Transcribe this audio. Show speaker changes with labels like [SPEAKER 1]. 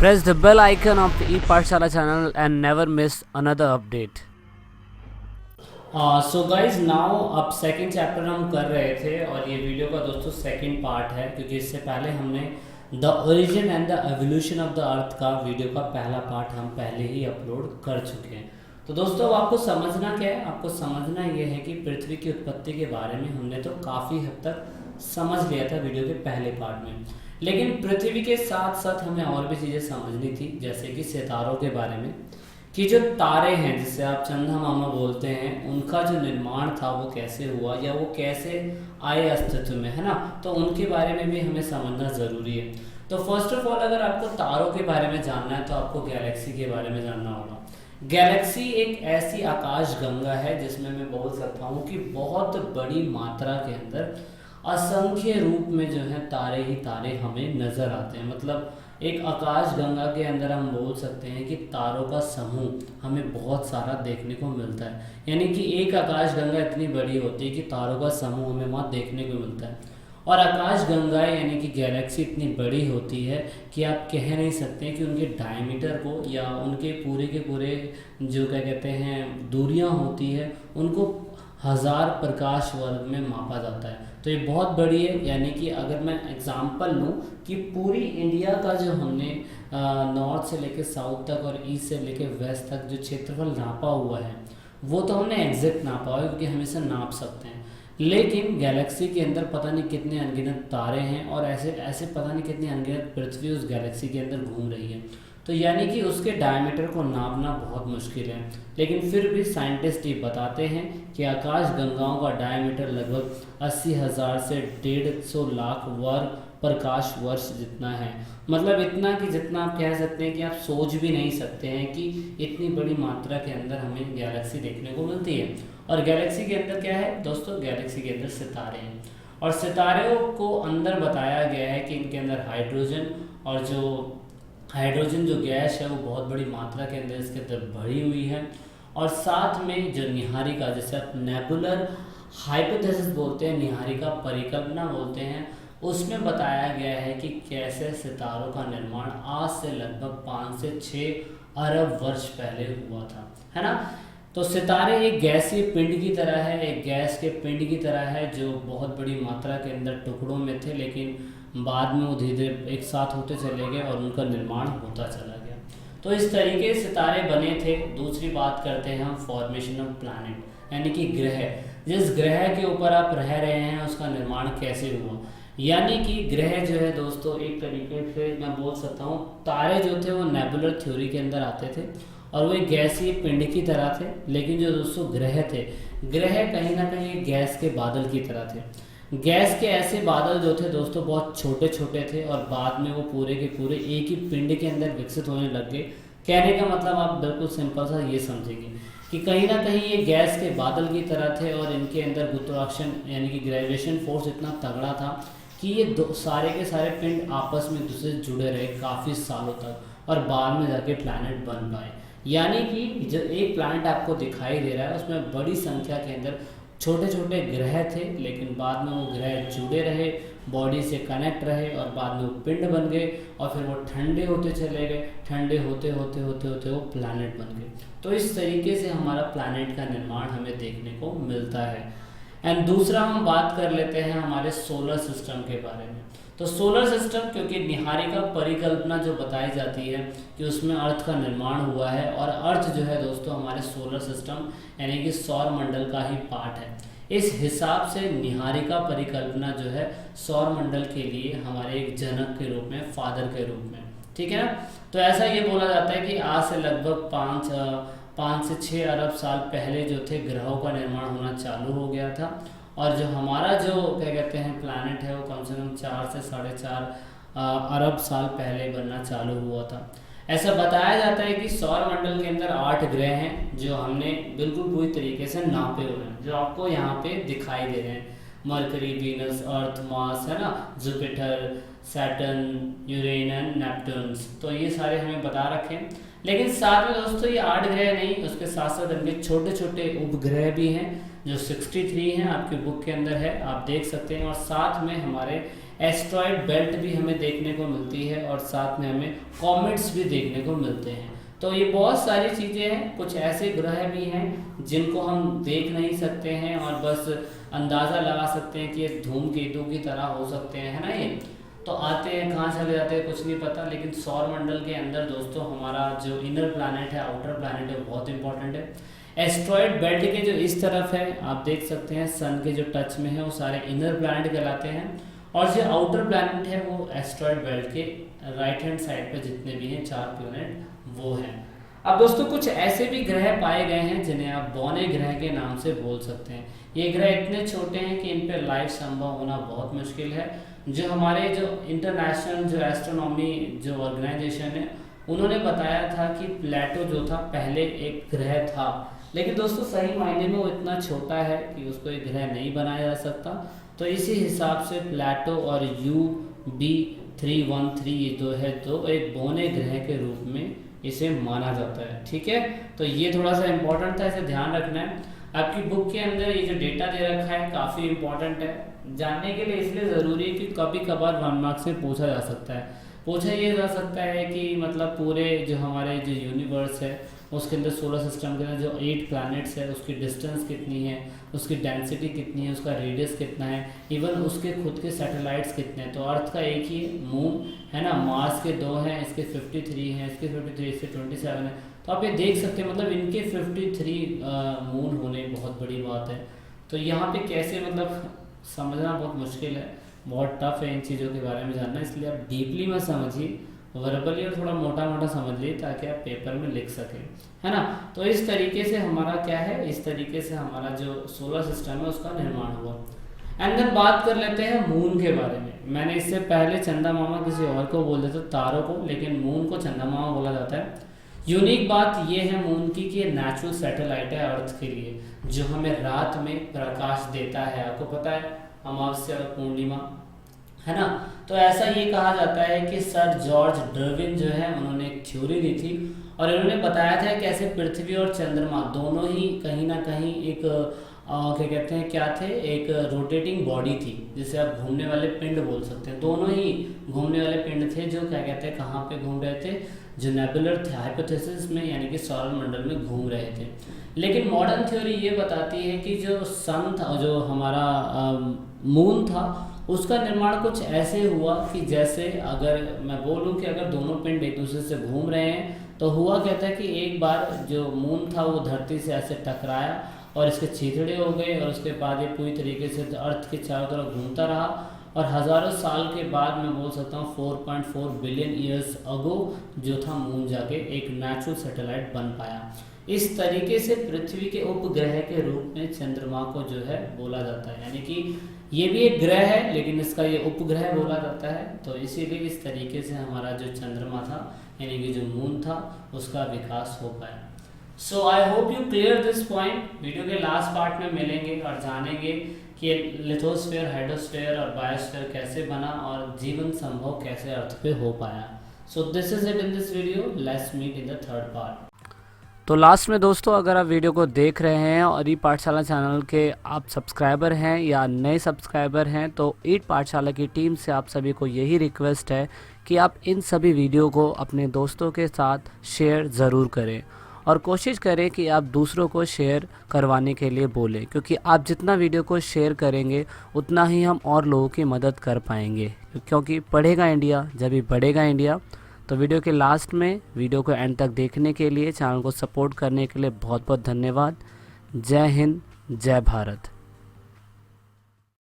[SPEAKER 1] Press the bell icon of the ePathshala channel and never miss another update.
[SPEAKER 2] So guys now अब second chapter हम कर रहे थे और ये वीडियो का दोस्तों सेकंड पार्ट है, क्योंकि इससे पहले हमने the origin and the evolution of the earth का वीडियो का पहला पार्ट हम पहले ही अपलोड कर चुके हैं। तो दोस्तों अब आपको समझना क्या है, आपको समझना ये है कि पृथ्वी की उत्पत्ति के बारे में हमने तो काफ़ी हद तक समझ लिया था वीडियो के पहले पार्ट में, लेकिन पृथ्वी के साथ साथ हमें और भी चीज़ें समझनी थी, जैसे कि सितारों के बारे में, कि जो तारे हैं जिसे आप चंदा मामा बोलते हैं, उनका जो निर्माण था वो कैसे हुआ या वो कैसे आए अस्तित्व में, है ना। तो उनके बारे में भी हमें समझना ज़रूरी है। तो फर्स्ट ऑफ ऑल अगर आपको तारों के बारे में जानना है तो आपको गैलेक्सी के बारे में जानना होगा। गैलेक्सी एक ऐसी आकाश गंगा है जिसमें मैं बोल सकता हूँ कि बहुत बड़ी मात्रा के अंदर असंख्य रूप में जो है तारे ही तारे हमें नज़र आते हैं। मतलब एक आकाश गंगा के अंदर हम बोल सकते हैं कि तारों का समूह हमें बहुत सारा देखने को मिलता है, यानी कि एक आकाश गंगा इतनी बड़ी होती है कि तारों का समूह हमें वहाँ देखने को मिलता है। और आकाश गंगा यानी कि गैलेक्सी इतनी बड़ी होती है कि आप कह नहीं सकते कि उनके डायमीटर को या उनके पूरे के पूरे जो क्या कहते हैं दूरियाँ होती है उनको 1000 प्रकाश वर्ग में मापा जाता है। तो ये बहुत बड़ी है, यानी कि अगर मैं एग्जांपल लूँ कि पूरी इंडिया का जो हमने नॉर्थ से लेकर साउथ तक और ईस्ट से लेकर वेस्ट तक जो क्षेत्रफल नापा हुआ है वो तो हमने एग्जैक्ट नापा हुआ है क्योंकि हम इसे नाप सकते हैं, लेकिन गैलेक्सी के अंदर पता नहीं कितने अनगिनत तारे हैं और ऐसे ऐसे पता नहीं कितनी अनगिनत पृथ्वी उस गैलेक्सी के अंदर घूम रही है। तो यानी कि उसके डायमीटर को नापना बहुत मुश्किल है, लेकिन फिर भी साइंटिस्ट ये बताते हैं कि आकाश गंगाओं का डायमीटर लगभग 80,000 से 150 लाख वर्ग प्रकाश वर्ष जितना है। मतलब इतना कि जितना आप कह सकते हैं कि आप सोच भी नहीं सकते हैं कि इतनी बड़ी मात्रा के अंदर हमें गैलेक्सी देखने को मिलती है। और गैलेक्सी के अंदर क्या है दोस्तों, गैलेक्सी के अंदर सितारे हैं और सितारों को अंदर बताया गया है कि इनके अंदर हाइड्रोजन जो गैस है वो बहुत बड़ी मात्रा के अंदर इसके अंदर भरी हुई है। और साथ में जो निहारिका, जैसे आप नेबुलर हाइपोथेसिस बोलते हैं, निहारिका परिकल्पना बोलते हैं, उसमें बताया गया है कि कैसे सितारों का निर्माण आज से लगभग 5 से 6 अरब वर्ष पहले हुआ था, है ना। तो सितारे एक गैसीय पिंड की तरह है, एक गैस के पिंड की तरह है जो बहुत बड़ी मात्रा के अंदर टुकड़ों में थे, लेकिन बाद में वो धीरे धीरे एक साथ होते चले गए और उनका निर्माण होता चला गया। तो इस तरीके से सितारे बने थे। दूसरी बात करते हैं हम फॉर्मेशन ऑफ प्लैनेट, यानी कि ग्रह। जिस ग्रह के ऊपर आप रह रहे हैं उसका निर्माण कैसे हुआ, यानी कि ग्रह जो है दोस्तों एक तरीके से मैं बोल सकता हूँ तारे जो थे वो नेबुलर थ्योरी के अंदर आते थे और वो एक गैसीय पिंड की तरह थे, लेकिन जो दोस्तों ग्रह थे, ग्रह कहीं ना कहीं गैस के बादल की तरह थे। गैस के ऐसे बादल जो थे दोस्तों बहुत छोटे छोटे थे और बाद में वो पूरे के पूरे एक ही पिंड के अंदर विकसित होने लग गए। कहने का मतलब आप बिल्कुल सिंपल सा ये समझेंगे कि कहीं ना कहीं ये गैस के बादल की तरह थे और इनके अंदर गुरुत्वाकर्षण यानी कि ग्रेविटेशन फोर्स इतना तगड़ा था कि ये सारे के सारे पिंड आपस में दूसरे से जुड़े रहे काफ़ी सालों तक और बाद में जाके प्लैनेट बन पाए। यानी कि जो एक प्लैनेट आपको दिखाई दे रहा है उसमें बड़ी संख्या के अंदर छोटे छोटे ग्रह थे, लेकिन बाद में वो ग्रह जुड़े रहे, बॉडी से कनेक्ट रहे और बाद में वो पिंड बन गए और फिर वो ठंडे होते चले गए, ठंडे होते होते होते होते वो प्लैनेट बन गए। तो इस तरीके से हमारा प्लैनेट का निर्माण हमें देखने को मिलता है। एंड दूसरा हम बात कर लेते हैं हमारे सोलर सिस्टम के बारे में। तो सोलर सिस्टम, क्योंकि निहारिका परिकल्पना जो बताई जाती है कि उसमें अर्थ का निर्माण हुआ है और अर्थ जो है दोस्तों हमारे सोलर सिस्टम यानी कि सौर मंडल का ही पार्ट है। इस हिसाब से निहारिका परिकल्पना जो है सौर मंडल के लिए हमारे एक जनक के रूप में, फादर के रूप में, ठीक है ना। तो ऐसा ये बोला जाता है कि आज से लगभग 5 से 6 अरब साल पहले जो थे ग्रहों का निर्माण होना चालू हो गया था और जो हमारा जो क्या कहते हैं प्लैनेट है वो कम से कम 4 से 4.5 अरब साल पहले बनना चालू हुआ था। ऐसा बताया जाता है कि सौर मंडल के अंदर 8 ग्रह हैं जो हमने बिल्कुल पूरी तरीके से नापे हुए हैं, जो आपको यहाँ पे दिखाई दे रहे हैं। मरकरी, वीनस, अर्थ, मार्स, है ना, जुपिटर, सैटर्न, यूरेनस, नेपट्टून। तो ये सारे हमें बता रखे हैं, लेकिन साथ में दोस्तों ये 8 ग्रह नहीं, उसके साथ साथ इनके छोटे छोटे उपग्रह भी हैं जो 63 हैं, आपके बुक के अंदर है, आप देख सकते हैं। और साथ में हमारे एस्ट्रॉयड बेल्ट भी हमें देखने को मिलती है और साथ में हमें कॉमेट्स भी देखने को मिलते हैं। तो ये बहुत सारी चीज़ें हैं, कुछ ऐसे ग्रह भी हैं जिनको हम देख नहीं सकते हैं और बस अंदाज़ा लगा सकते हैं कि ये धूमकेतु की तरह हो सकते हैं, है ना। ये तो आते हैं कहाँ चले जाते हैं कुछ नहीं पता, लेकिन सौर मंडल के अंदर दोस्तों हमारा जो इनर प्लैनेट है, आउटर प्लैनेट है, बहुत इंपॉर्टेंट है। एस्ट्रॉयड बेल्ट के जो इस तरफ है आप देख सकते हैं सन के जो टच में है वो सारे इनर प्लैनेट कहलाते हैं, और जो आउटर प्लैनेट है वो एस्ट्रॉयड बेल्ट के राइट हैंड साइड पर जितने भी हैं 4 प्लैनेट वो हैं। अब दोस्तों कुछ ऐसे भी ग्रह पाए गए हैं जिन्हें आप बौने ग्रह के नाम से बोल सकते हैं। ये ग्रह इतने छोटे हैं कि इन पे लाइफ संभव होना बहुत मुश्किल है। जो हमारे जो इंटरनेशनल जो एस्ट्रोनॉमी जो ऑर्गेनाइजेशन है उन्होंने बताया था कि प्लेटो जो था पहले एक ग्रह था, लेकिन दोस्तों सही मायने में वो इतना छोटा है कि उसको एक ग्रह नहीं बनाया जा सकता। तो इसी हिसाब से प्लेटो और UB313 ये जो है तो एक बौने ग्रह के रूप में इसे माना जाता है। ठीक है, तो ये थोड़ा सा इम्पोर्टेंट था, इसे ध्यान रखना है। आपकी बुक के अंदर ये जो डेटा दे रखा है काफ़ी इम्पोर्टेंट है, जानने के लिए इसलिए ज़रूरी है कि कभी कभार 1 मार्क्स में पूछा जा सकता है। पूछा ये जा सकता है कि मतलब पूरे जो हमारे जो यूनिवर्स है उसके अंदर सोलर सिस्टम के अंदर जो 8 प्लैनेट्स है उसकी डिस्टेंस कितनी है, उसकी डेंसिटी कितनी है, उसका रेडियस कितना है, इवन उसके खुद के सैटेलाइट्स कितने हैं। तो अर्थ का एक ही मून है ना, मार्स के 2 हैं, इसके 53 हैं, इसके 53, इसके 27 है। तो आप ये देख सकते हैं मतलब इनके 53 मून होने बहुत बड़ी बात है। तो यहाँ पे कैसे मतलब समझना बहुत मुश्किल है, बहुत टफ है इन चीज़ों के बारे में जानना, इसलिए आप डीपली मत समझिए, वर्बली और थोड़ा मोटा मोटा समझ लीजिए ताकि आप पेपर में लिख सकें, है ना। तो इस तरीके से हमारा क्या है, इस तरीके से हमारा जो सोलर सिस्टम है उसका निर्माण हुआ। एंड देन बात कर लेते हैं मून के बारे में। मैंने इससे पहले चंदा मामा किसी और को बोल देते तारों को, लेकिन मून को चंदा मामा बोला जाता है। यूनिक बात यह है मून की कि ये नेचुरल सैटेलाइट है अर्थ के लिए, जो हमें रात में प्रकाश देता है। आपको पता है अमावस्या और पूर्णिमा, है ना। तो ऐसा ये कहा जाता है कि सर जॉर्ज डार्विन जो है उन्होंने एक थ्योरी दी थी और इन्होंने बताया था कि ऐसे पृथ्वी और चंद्रमा दोनों ही कहीं ना कहीं एक क्या कहते हैं क्या थे, एक रोटेटिंग बॉडी थी, जिसे आप घूमने वाले पिंड बोल सकते हैं। दोनों ही घूमने वाले पिंड थे जो क्या कहते हैं कहाँ पे घूम रहे थे, जो नेबुलर थे हाइपोथेसिस में, यानी कि सौर मंडल में घूम रहे थे। लेकिन मॉडर्न थ्योरी ये बताती है कि जो सन था, जो हमारा मून था, उसका निर्माण कुछ ऐसे हुआ कि जैसे अगर मैं बोलूं कि अगर दोनों पिंड एक दूसरे से घूम रहे हैं तो हुआ कहता है कि एक बार जो मून था वो धरती से ऐसे टकराया और इसके छींतड़े हो गए और उसके बाद ये पूरी तरीके से अर्थ के चारों तरफ घूमता रहा और हज़ारों साल के बाद मैं बोल सकता हूँ 4.4 बिलियन ईयर्स अगो जो था मून जाके एक नेचुरल सैटेलाइट बन पाया। इस तरीके से पृथ्वी के उपग्रह के रूप में चंद्रमा को जो है बोला जाता है, यानी कि ये भी एक ग्रह है लेकिन इसका ये उपग्रह बोला जाता है। तो इसीलिए इस तरीके से हमारा जो चंद्रमा था यानी कि जो मून था उसका विकास हो पाया। So I hope you clear this point. Video के लास्ट पार्ट में मिलेंगे और जानेंगे कि लिथोस्फीयर, हाइड्रोस्फीयर और बायोस्फीयर कैसे बना और जीवन संभव कैसे अर्थ पे हो पाया। So this is it in this video, let's meet in the third part.
[SPEAKER 1] तो लास्ट में दोस्तों अगर आप वीडियो को देख रहे हैं और ई पाठशाला चैनल के आप सब्सक्राइबर हैं या नए सब्सक्राइबर हैं तो ई पाठशाला की टीम से आप सभी को यही रिक्वेस्ट है कि आप इन सभी वीडियो को अपने दोस्तों के साथ शेयर ज़रूर करें और कोशिश करें कि आप दूसरों को शेयर करवाने के लिए बोलें, क्योंकि आप जितना वीडियो को शेयर करेंगे उतना ही हम और लोगों की मदद कर पाएंगे, क्योंकि पढ़ेगा इंडिया जब भी बढ़ेगा इंडिया। तो वीडियो के लास्ट में वीडियो को एंड तक देखने के लिए, चैनल को सपोर्ट करने के लिए बहुत बहुत धन्यवाद। जय हिंद, जय भारत।